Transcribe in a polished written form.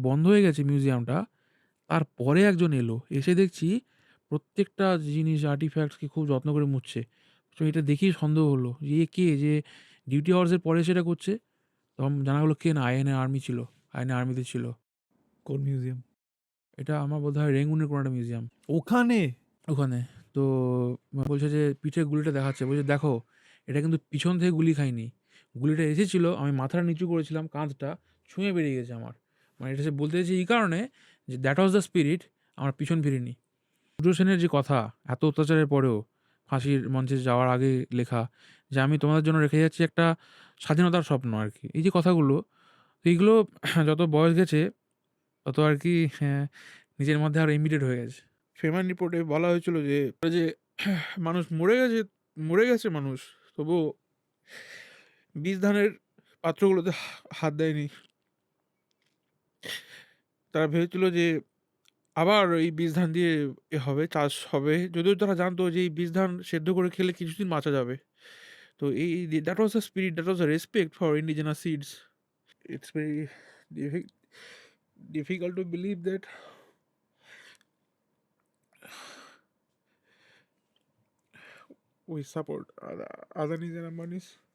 বন্ধ হয়ে গেছে মিউজিয়ামটা। তারপরে একজন এলো। এসে দেখছি প্রত্যেকটা জিনিস আর্টিফ্যাক্টস কে খুব যত্ন করে মুছছে। তো এটা দেখেই সন্দেহ হলো যে এ কে? যে ডিউটি আওয়ার্স এর পরে সেটা করছে? তখন জানা গেল কে না আইএনএ আর্মি ছিল। আইএনএ আর্মিতে ছিল। কোন মিউজিয়াম? এটা আমার বোধহয় রেঙ্গুনের কোনো একটা মিউজিয়াম। ওখানে? ওখানে। তো বলছে যে পিঠে গুলিটা দেখাচ্ছে। বলছে, "দেখো, এটা কিন্তু পিছন থেকে গুলি খায়নি। গুলিটা এসেছিল, আমি মাথাটা নিচু করেছিলাম, কাঁধটা ছুঁয়ে বেরিয়ে গেছে আমার।" মানে এটা সে বলতে চাইছে এই কারণে যে, "দ্যাট ওয়াজ দ্য স্পিরিট, আমার পিছন ফিরিনি।" সূর্য সেনের যে কথা, এত অত্যাচারের পরেও ফাঁসির মঞ্চে যাওয়ার আগে লেখা যে, "আমি তোমাদের জন্য রেখে যাচ্ছি একটা স্বাধীনতার স্বপ্ন" আরকি। এই যে কথাগুলো, এইগুলো যত বয়স গেছে তত আরকি নিজের মধ্যে আরো ইমিডিয়েট হয়ে গেছে। ফেমান রিপোর্টে বলা হয়েছিল যে মানুষ মরে গেছে মানুষ। তবুও বীজ ধানের পাত্রগুলোতে হাত দেয়নি। তারা ভেবেছিল যে আবার এই বীজ ধান দিয়ে হবে, চাষ হবে। যদিও তারা জানতো যে এই বীজ ধান সেদ্ধ করে খেলে কিছুদিন বাঁচা যাবে। তো that was the spirit, that was the respect for indigenous seeds. It's very Diffie difficult to believe that we support Adanis and Ambanis.